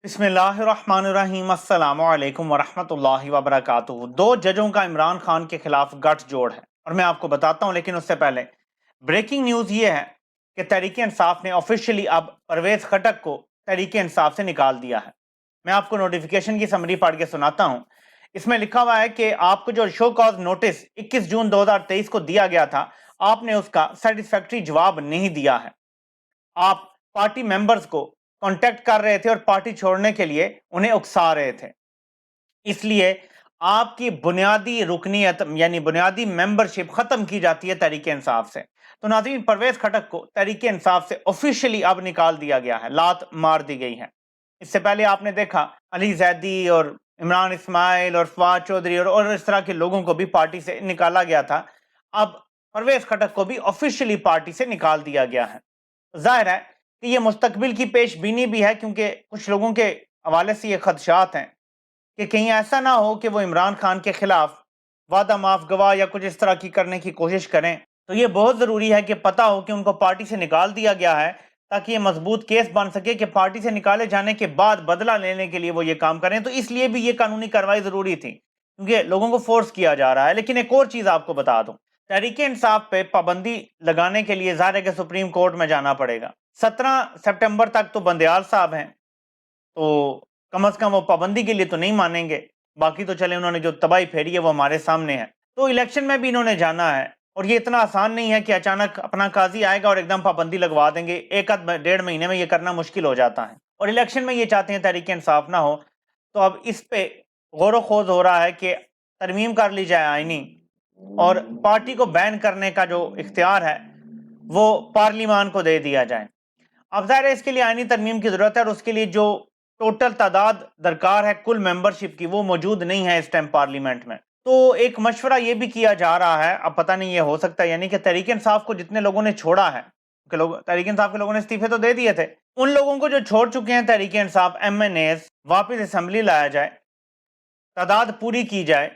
बिस्मिल्लाहिर्रहमानिर्रहीम अस्सलामु अलैकुम वरहमतुल्लाहि वबरकातुहू। दो जजों का इमरान खान के खिलाफ गठजोड़ है और मैं आपको बताता हूं, लेकिन उससे पहले ब्रेकिंग न्यूज़ ये है कि तहरीक इंसाफ ने ऑफिशियली अब परवेज खटक को तहरीक इंसाफ से निकाल दिया है। मैं आपको नोटिफिकेशन की समरी पढ़ के सुनाता हूं। इसमें लिखा हुआ है कि आपको जो शो कॉज नोटिस 21 जून 2023 को दिया गया था, आपने उसका सेटिस्फैक्ट्री जवाब नहीं दिया है। आप पार्टी मेंबर्स को कांटेक्ट कर रहे थे और पार्टी छोड़ने के लिए उन्हें उकसा रहे थे, इसलिए आपकी बुनियादी रुकनीत यानी बुनियादी मेंबरशिप खत्म की जाती है तहरीक इंसाफ से। तो नाज़रीन, परवेज खटक को तहरीक इंसाफ से ऑफिशियली अब निकाल दिया गया है, लात मार दी गई है। इससे पहले आपने देखा अली जैदी और इमरान इस्माइल और फवाद चौधरी और इस तरह के लोगों को भी पार्टी से निकाला गया था। अब परवेज खटक को भी ऑफिशियली पार्टी से निकाल दिया गया है। जाहिर है कि ये मुस्तकबिल की पेशबीनी भी है, क्योंकि कुछ लोगों के हवाले से ये खदशात हैं कि कहीं ऐसा ना हो कि वो इमरान खान के खिलाफ वादा माफ गवाह या कुछ इस तरह की करने की कोशिश करें। तो ये बहुत ज़रूरी है कि पता हो कि उनको पार्टी से निकाल दिया गया है, ताकि ये मजबूत केस बन सके कि पार्टी से निकाले जाने के बाद बदला लेने के लिए वो ये काम करें। तो इसलिए भी ये कानूनी कार्रवाई ज़रूरी थी, क्योंकि लोगों को फोर्स किया जा रहा है। लेकिन एक और चीज़ आपको बता दूं, तहरीक इंसाफ पे पाबंदी लगाने के लिए ज़ाहिर है कि सुप्रीम कोर्ट में जाना पड़ेगा। 17 सितंबर तक तो बंदयाल साहब हैं, तो कम से कम वो पाबंदी के लिए तो नहीं मानेंगे। बाकी तो चले, उन्होंने जो तबाही फेरी है वो हमारे सामने है। तो इलेक्शन में भी इन्होंने जाना है, और ये इतना आसान नहीं है कि अचानक अपना काजी आएगा और एकदम पाबंदी लगवा देंगे। एक आध डेढ़ महीने में ये करना मुश्किल हो जाता है, और इलेक्शन में ये चाहते हैं तहरीक इंसाफ ना हो। तो अब इस पे गौर खोज हो रहा है कि तरमीम कर ली जाए आईनी, और पार्टी को बैन करने का जो इख्तियार है वो पार्लिमान को दे दिया जाए। अब ज़ाहिर है इसके लिए आईनी तरमीम की ज़रूरत है, और उसके लिए जो टोटल तादाद दरकार है कुल मेंबरशिप की, वो मौजूद नहीं है इस टाइम पार्लियामेंट में। तो एक मशवरा ये भी किया जा रहा है, अब पता नहीं ये हो सकता है, यानी कि तहरीक इंसाफ को जितने लोगों ने छोड़ा है, कि लोग तहरीक इंसाफ के लोगों ने इस्तीफे तो दे दिए थे, उन लोगों को जो छोड़ चुके हैं तहरीक इंसाफ MNAs, वापस असेंबली लाया जाए, तादाद पूरी की जाए,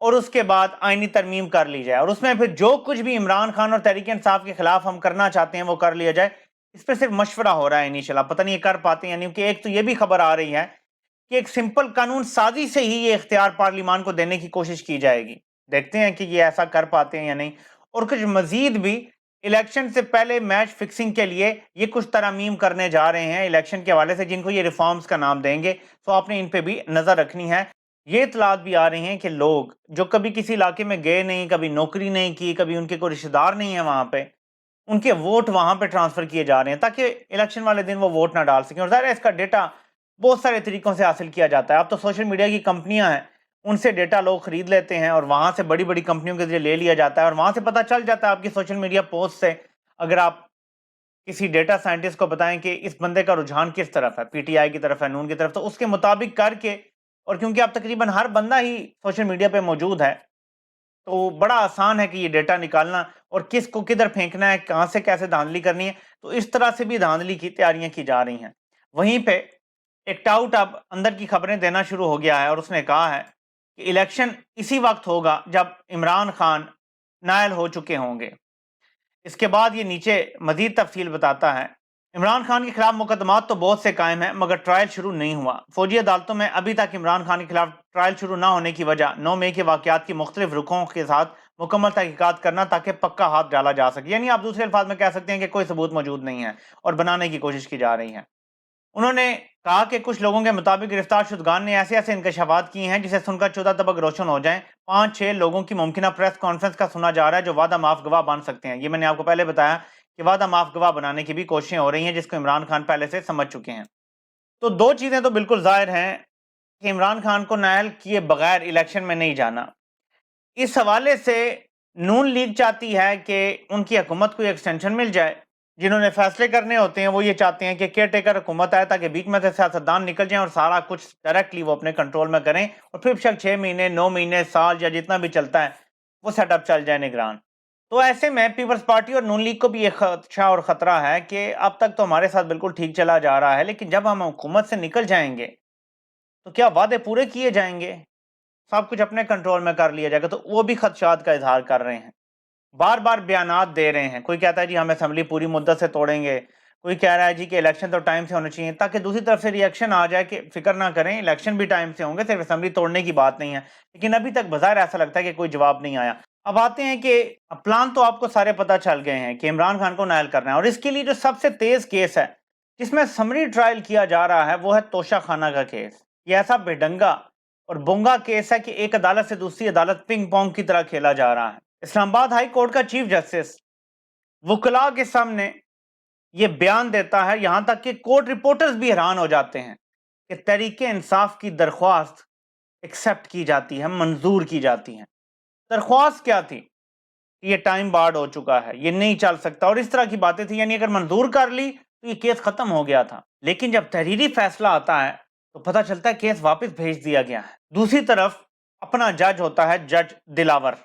और उसके बाद आईनी तरमीम कर ली जाए, और उसमें फिर जो कुछ भी इमरान खान और तहरीक इंसाफ के खिलाफ हम करना चाहते हैं वो कर लिया जाए। इस पर सिर्फ मशवरा हो रहा है इनिशियल, पता नहीं ये कर पाते हैं, यानी कि एक तो ये भी खबर आ रही है कि एक सिंपल कानून साजी से ही ये इख्तियार पार्लिमान को देने की कोशिश की जाएगी। देखते हैं कि ये ऐसा कर पाते हैं या नहीं। और कुछ मजीद भी इलेक्शन से पहले मैच फिक्सिंग के लिए ये कुछ तरमीम करने जा रहे हैं इलेक्शन के हवाले से, जिनको ये रिफॉर्म्स का नाम देंगे। तो आपने इन पे भी नजर रखनी है। ये इतलात भी आ रही हैं कि लोग जो कभी किसी इलाके में गए नहीं, कभी नौकरी नहीं की, कभी उनके कोई रिश्तेदार नहीं है वहां पे, उनके वोट वहां पे ट्रांसफर किए जा रहे हैं, ताकि इलेक्शन वाले दिन वो वोट ना डाल सकें। और ज़ाहिर है इसका डेटा बहुत सारे तरीकों से हासिल किया जाता है। अब तो सोशल मीडिया की कंपनियां हैं, उनसे डेटा लोग खरीद लेते हैं, और वहां से बड़ी बड़ी कंपनियों के जरिए ले लिया जाता है, और वहां से पता चल जाता है आपकी सोशल मीडिया पोस्ट से। अगर आप किसी डेटा साइंटिस्ट को बताएं कि इस बंदे का रुझान किस तरफ है, PTI की तरफ है, नून की तरफ, तो उसके मुताबिक करके, और क्योंकि अब तकरीबन हर बंदा ही सोशल मीडिया पे मौजूद है, तो बड़ा आसान है कि ये डेटा निकालना और किसको किधर फेंकना है, कहां से कैसे धांधली करनी है। तो इस तरह से भी धांधली की तैयारियां की जा रही हैं। वहीं पे एक टाउट अब अंदर की खबरें देना शुरू हो गया है, और उसने कहा है कि इलेक्शन इसी वक्त होगा जब इमरान खान नायल हो चुके होंगे। इसके बाद ये नीचे मजीद तफसील बताता है, इमरान खान के खिलाफ मुकदमात तो बहुत से कायम हैं, मगर ट्रायल शुरू नहीं हुआ। फौजी अदालतों में अभी तक इमरान खान के खिलाफ ट्रायल शुरू ना होने की वजह 9 मई के वाकयात की मुख्तलिफ रुखों के साथ मुकम्मल तहकीकात करना, ताकि पक्का हाथ डाला जा सके। यानी आप दूसरे अल्फाज में कह सकते हैं कि कोई सबूत मौजूद नहीं है और बनाने की कोशिश की जा रही है। उन्होंने कहा कि कुछ लोगों के मुताबिक गिरफ्तार शुदगान ने ऐसे ऐसे इंकशाफात किए हैं जिसे सुनकर 14 तबक रोशन हो जाएं। 5-6 लोगों की मुमकिन प्रेस कॉन्फ्रेंस का सुना जा रहा है जो वादा माफ गवाह बन सकते हैं। ये मैंने आपको पहले बताया कि वादा माफ गवाह बनाने की भी कोशिशें हो रही हैं, जिसको इमरान खान पहले से समझ चुके हैं। तो दो चीजें तो बिल्कुल जाहिर हैं कि इमरान खान को नायल किए बगैर इलेक्शन में नहीं जाना। इस हवाले से नून लीग चाहती है कि उनकी हुकूमत को एक्सटेंशन मिल जाए। जिन्होंने फैसले करने होते हैं वो ये चाहते हैं कि केयर टेकर हुकूमत आए, ताकि बीच में से सियासतदान निकल जाएं और सारा कुछ डायरेक्टली वो अपने कंट्रोल में करें, और फिर शक 6 महीने 9 महीने साल या जितना भी चलता है वो सेटअप चल जाए निगरान। तो ऐसे में पीपल्स पार्टी और नून लीग को भी एक खदशा और खतरा है कि अब तक तो हमारे साथ बिल्कुल ठीक चला जा रहा है, लेकिन जब हम हुकूमत से निकल जाएंगे तो क्या वादे पूरे किए जाएंगे, सब कुछ अपने कंट्रोल में कर लिया जाएगा। तो वो भी खदशात का इजहार कर रहे हैं, बार बार बयानात दे रहे हैं। कोई कहता है जी हम असेंबली पूरी मुद्दत से तोड़ेंगे, कोई कह रहा है जी कि इलेक्शन तो टाइम से होने चाहिए, ताकि दूसरी तरफ से रिएक्शन आ जाए कि फिक्र ना करें, इलेक्शन भी टाइम से होंगे, सिर्फ असेंबली तोड़ने की बात नहीं है। लेकिन अभी तक बाज़ाहिर ऐसा लगता है कि कोई जवाब नहीं आया। अब आते हैं कि प्लान तो आपको सारे पता चल गए हैं कि इमरान खान को नायल करना है, और इसके लिए जो सबसे तेज केस है जिसमें समरी ट्रायल किया जा रहा है वो है तोशा खाना का केस। ये ऐसा बेढंगा और बोंगा केस है कि एक अदालत से दूसरी अदालत पिंग पोंग की तरह खेला जा रहा है। इस्लामाबाद हाई कोर्ट का चीफ जस्टिस वकला के सामने ये बयान देता है, यहां तक कि कोर्ट रिपोर्टर्स भी हैरान हो जाते हैं कि तहरीक इंसाफ की दरख्वास्त एक्सेप्ट की जाती है, मंजूर की जाती है। दरख्वास्त क्या थी? ये टाइम बार्ड हो चुका है, ये नहीं चल सकता, और इस तरह की बातें थी। यानी अगर मंजूर कर ली तो ये केस खत्म हो गया था। लेकिन जब तहरीरी फैसला आता है तो पता चलता है केस वापस भेज दिया गया है। दूसरी तरफ अपना जज होता है जज दिलावर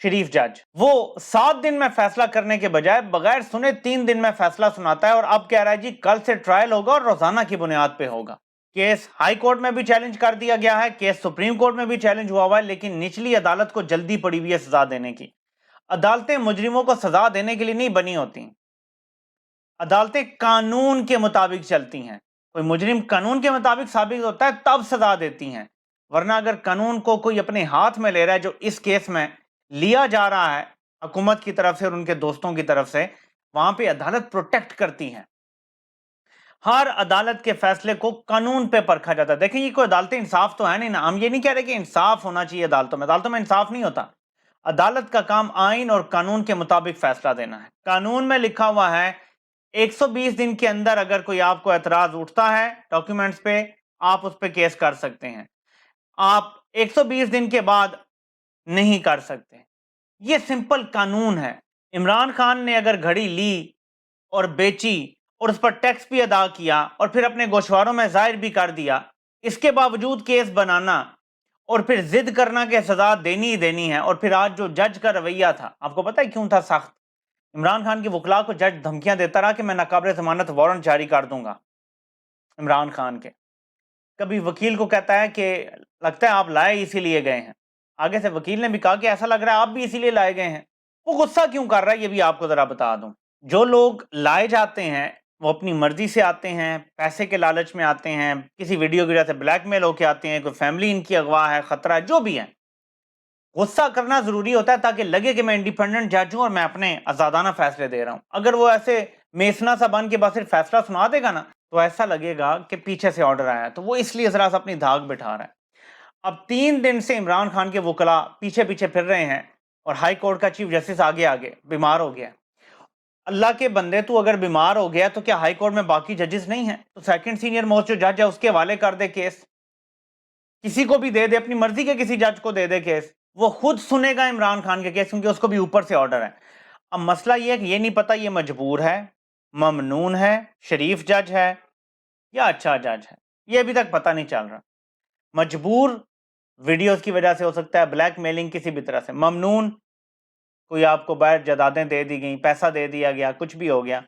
शरीफ जज, वो 7 दिन में फैसला करने के बजाय बगैर सुने 3 दिन में फैसला सुनाता है, और अब कह रहा है जी कल से ट्रायल होगा और रोजाना की बुनियाद पे होगा। केस हाई कोर्ट में भी चैलेंज कर दिया गया है, केस सुप्रीम कोर्ट में भी चैलेंज हुआ हुआ है, लेकिन निचली अदालत को जल्दी पड़ी हुई है सजा देने की। अदालतें मुजरिमों को सजा देने के लिए नहीं बनी होती, अदालतें कानून के मुताबिक चलती हैं। कोई मुजरिम कानून के मुताबिक साबित होता है तब सजा देती हैं, वरना अगर कानून को कोई अपने हाथ में ले रहा है, जो इस केस में लिया जा रहा है हुकूमत की तरफ से और उनके दोस्तों की तरफ से, वहां पे अदालत प्रोटेक्ट करती है। हर अदालत के फैसले को कानून पे परखा जाता है। देखिए, ये कोई अदालतें इंसाफ तो है नहीं ना, हम ये नहीं कह रहे कि इंसाफ होना चाहिए अदालतों में इंसाफ नहीं होता। अदालत का काम आइन और कानून के मुताबिक फैसला देना है। कानून में लिखा हुआ है 120 दिन के अंदर अगर कोई आपको एतराज उठता है डॉक्यूमेंट्स पे, आप उस पे केस कर सकते हैं। आप 120 दिन के बाद नहीं कर सकते। ये सिंपल कानून है। इमरान खान ने अगर घड़ी ली और बेची और उस पर टैक्स भी अदा किया और फिर अपने गोशवारों में जाहिर भी कर दिया, इसके बावजूद केस बनाना और फिर जिद करना कि सजा देनी ही देनी है, और फिर आज जो जज का रवैया था, आपको पता है क्यों था सख्त? इमरान खान की वकला को जज धमकियां देता रहा कि मैं नाकाबिल जमानत वारंट जारी कर दूंगा इमरान खान के। कभी वकील को कहता है कि लगता है आप लाए इसीलिए गए हैं। आगे से वकील ने भी कहा कि ऐसा लग रहा है आप भी इसीलिए लाए गए हैं। वो गुस्सा क्यों कर रहा है ये भी आपको जरा बता दूं। जो लोग लाए जाते हैं वो अपनी मर्जी से आते हैं, पैसे के लालच में आते हैं, किसी वीडियो की वजह से ब्लैकमेल होके आते हैं, कोई फैमिली इनकी अगवा है, खतरा है, जो भी है। गुस्सा करना जरूरी होता है ताकि लगे कि मैं इंडिपेंडेंट जज हूं और मैं अपने आजादाना फैसले दे रहा हूं। अगर वो ऐसे मेसना सा बन के बस सिर्फ फैसला सुना देगा ना, तो ऐसा लगेगा कि पीछे से ऑर्डर आया है, तो वो इसलिए जरा सा अपनी धाक बिठा रहा है। अब 3 दिन से इमरान खान के वकला पीछे पीछे फिर रहे हैं और हाई कोर्ट का चीफ जस्टिस आगे आगे बीमार हो गया। अल्लाह के बंदे, तू अगर बीमार हो गया तो क्या हाई कोर्ट में बाकी जजेस नहीं है? तो सेकंड सीनियर मोस्ट जो जज है उसके हवाले कर दे केस, किसी को भी दे दे, अपनी मर्जी के किसी जज को दे दे केस, वो खुद सुनेगा इमरान खान के केस, क्योंकि उसको भी ऊपर से ऑर्डर है। अब मसला ये है कि ये नहीं पता ये मजबूर है, ममनून है, शरीफ जज है या अच्छा जज है, ये अभी तक पता नहीं चल रहा। मजबूर वीडियोस की वजह से हो सकता है, ब्लैकमेलिंग किसी भी तरह से। ममनून कोई आपको बाहर जायदादें दे दी गई, पैसा दे दिया गया, कुछ भी हो गया।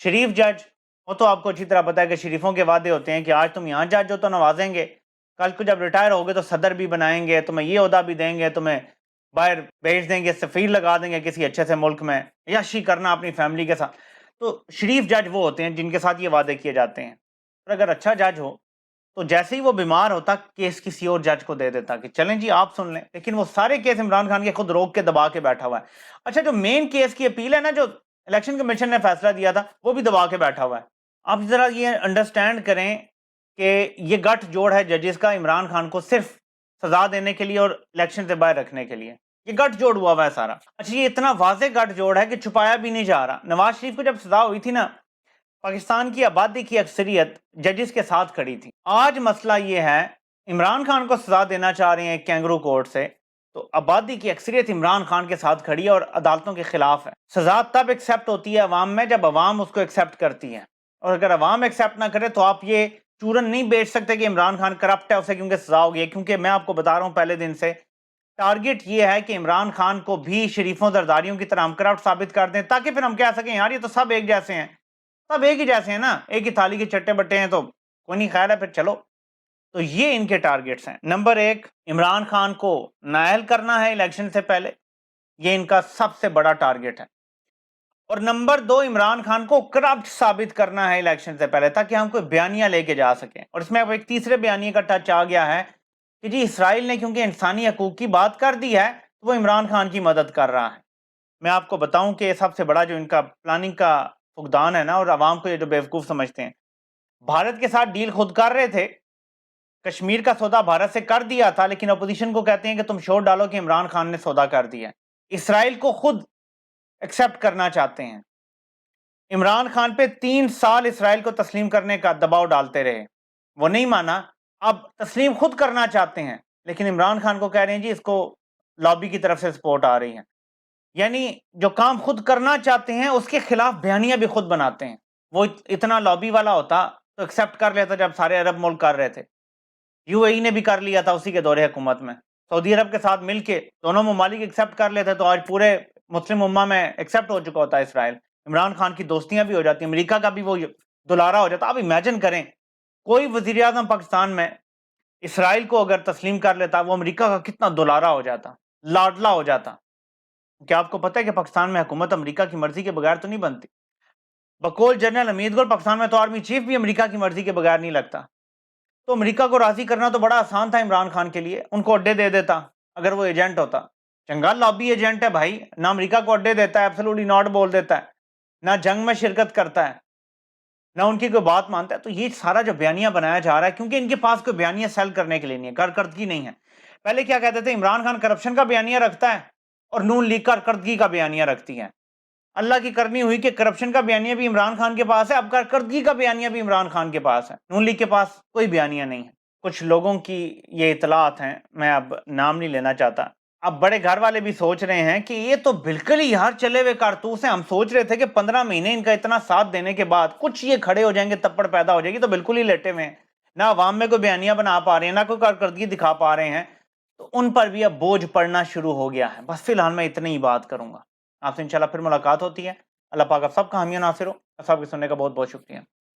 शरीफ जज, वो तो आपको अच्छी तरह पता है कि शरीफों के वादे होते हैं कि आज तुम यहाँ जज हो तो नवाजेंगे, कल को जब रिटायर होगे तो सदर भी बनाएंगे, तुम्हें ये ओहदा भी देंगे, तुम्हें बाहर भेज देंगे, सफीर लगा देंगे किसी अच्छे से मुल्क में, यशी करना अपनी फैमिली के साथ। तो शरीफ जज वो होते हैं जिनके साथ ये वादे किए जाते हैं। और अगर अच्छा जज हो तो जैसे ही वो बीमार होता केस किसी और जज को दे देता कि चलें जी आप सुन लें, लेकिन वो सारे केस इमरान खान के खुद रोक के दबा के बैठा हुआ है। अच्छा, जो मेन केस की अपील है ना, जो इलेक्शन कमीशन ने फैसला दिया था, वो भी दबा के बैठा हुआ है। आप जरा ये अंडरस्टैंड करें कि ये गठ जोड़ है जजेस का इमरान खान को सिर्फ सजा देने के लिए और इलेक्शन से बाहर रखने के लिए, ये गठ जोड़ हुआ हुआ है सारा। अच्छा, ये इतना वाजे गठ जोड़ है कि छुपाया भी नहीं जा रहा। नवाज शरीफ को जब सजा हुई थी ना, पाकिस्तान की आबादी की अक्सरियत जजेस के साथ खड़ी थी। आज मसला ये है, इमरान खान को सजा देना चाह रहे हैं कैंगरू कोर्ट से, तो आबादी की अक्सरियत इमरान खान के साथ खड़ी है और अदालतों के खिलाफ है। सजा तब एक्सेप्ट होती है अवाम में जब अवाम उसको एक्सेप्ट करती है, और अगर अवाम एक्सेप्ट ना करे तो आप ये चूरन नहीं बेच सकते कि इमरान खान करप्ट है, उसे क्योंकि सजा हो गई। क्योंकि मैं आपको बता रहा हूँ पहले दिन से टारगेट ये है कि इमरान खान को भी शरीफों जरदारियों की तरह हम करप्ट साबित कर दें, ताकि फिर हम कह सकें यार ये तो सब एक जैसे हैं, सब एक ही जैसे हैं ना, एक ही थाली के चट्टे बट्टे हैं, तो कोई नहीं खैर है फिर चलो। तो ये इनके टारगेट्स हैं। नंबर 1, इमरान खान को नायल करना है इलेक्शन से पहले, ये इनका सबसे बड़ा टारगेट है। اور نمبر 2 عمران خان کو کرپٹ ثابت کرنا ہے الیکشن سے پہلے تاکہ ہم کوئی بیانیہ لے کے جا سکیں. اور اس میں اب ایک تیسرے بیانیے کا ٹچ آ گیا ہے کہ جی اسرائیل نے کیونکہ انسانی حقوق کی بات کر دی ہے تو وہ عمران خان کی مدد کر رہا ہے. میں آپ کو بتاؤں کہ سب سے بڑا جو ان کا پلاننگ کا فقدان ہے نا، اور عوام کو یہ جو بیوقوف سمجھتے ہیں، بھارت کے ساتھ ڈیل خود کر رہے تھے، کشمیر کا سودا بھارت سے کر دیا تھا، لیکن اپوزیشن کو کہتے ہیں کہ تم شور ڈالو کہ عمران خان نے سودا کر دیا. اسرائیل کو خود ایکسپٹ کرنا چاہتے ہیں. عمران خان پہ 3 سال اسرائیل کو تسلیم کرنے کا دباؤ ڈالتے رہے، وہ نہیں مانا. اب تسلیم خود کرنا چاہتے ہیں لیکن عمران خان کو کہہ رہے ہیں جی اس کو لابی کی طرف سے سپورٹ آ رہی ہے. یعنی جو کام خود کرنا چاہتے ہیں اس کے خلاف بیانیہ بھی خود بناتے ہیں. وہ اتنا لابی والا ہوتا تو ایکسپٹ کر لیتا جب سارے عرب ملک کر رہے تھے. یو اے ای نے بھی کر لیا تھا اسی کے دور حکومت میں. سعودی عرب کے ساتھ مل کے دونوں ممالک ایکسپٹ کر لیتے تو آج پورے مسلم امہ میں ایکسپٹ ہو چکا ہوتا ہے اسرائیل. عمران خان کی دوستیاں بھی ہو جاتی، امریکہ کا بھی وہ دلارا ہو جاتا. آپ امیجن کریں کوئی وزیر اعظم پاکستان میں اسرائیل کو اگر تسلیم کر لیتا، وہ امریکہ کا کتنا دلارا ہو جاتا، لاڈلا ہو جاتا. کیا آپ کو پتہ ہے کہ پاکستان میں حکومت امریکہ کی مرضی کے بغیر تو نہیں بنتی؟ بقول جنرل حمید گل پاکستان میں تو آرمی چیف بھی امریکہ کی مرضی کے بغیر نہیں لگتا. تو امریکہ کو راضی کرنا تو بڑا آسان تھا عمران خان کے لیے، ان کو اڈے دے دیتا اگر وہ ایجنٹ ہوتا. چنگا لابی ایجنٹ ہے بھائی، نہ امریکہ کو اڈے دیتا ہے، ایبسولوٹلی ناٹ بول دیتا ہے، نہ جنگ میں شرکت کرتا ہے، نہ ان کی کوئی بات مانتا ہے. تو یہ سارا جو بیانیہ بنایا جا رہا ہے کیونکہ ان کے پاس کوئی بیانیہ سیل کرنے کے لیے نہیں ہے، کارکردگی نہیں ہے. پہلے کیا کہتے تھے، عمران خان کرپشن کا بیانیہ رکھتا ہے اور نون لیگ کارکردگی کا بیانیہ رکھتی ہے. اللہ کی کرنی ہوئی کہ کرپشن کا بیانیہ بھی عمران خان کے پاس ہے، اب کارکردگی کا بیانیہ بھی عمران خان کے پاس ہے. نون لیگ کے پاس کوئی بیانیہ نہیں ہے. کچھ لوگوں کی یہ اطلاعات ہیں، میں اب نام نہیں لینا چاہتا. اب بڑے گھر والے بھی سوچ رہے ہیں کہ یہ تو بالکل ہی یار چلے ہوئے کارتوس ہیں. ہم سوچ رہے تھے کہ 15 مہینے ان کا اتنا ساتھ دینے کے بعد کچھ یہ کھڑے ہو جائیں گے، تپڑ پیدا ہو جائے گی. تو بالکل ہی لیٹے ہوئے ہیں، نہ عوام میں کوئی بیانیہ بنا پا رہے ہیں، نہ کوئی کارکردگی دکھا پا رہے ہیں. تو ان پر بھی اب بوجھ پڑنا شروع ہو گیا ہے. بس فی الحال میں اتنی ہی بات کروں گا. آپ سے انشاءاللہ پھر ملاقات ہوتی ہے. اللہ پاک آپ سب کا حامی و ناصر ہو. سب کے سننے کا بہت بہت شکریہ.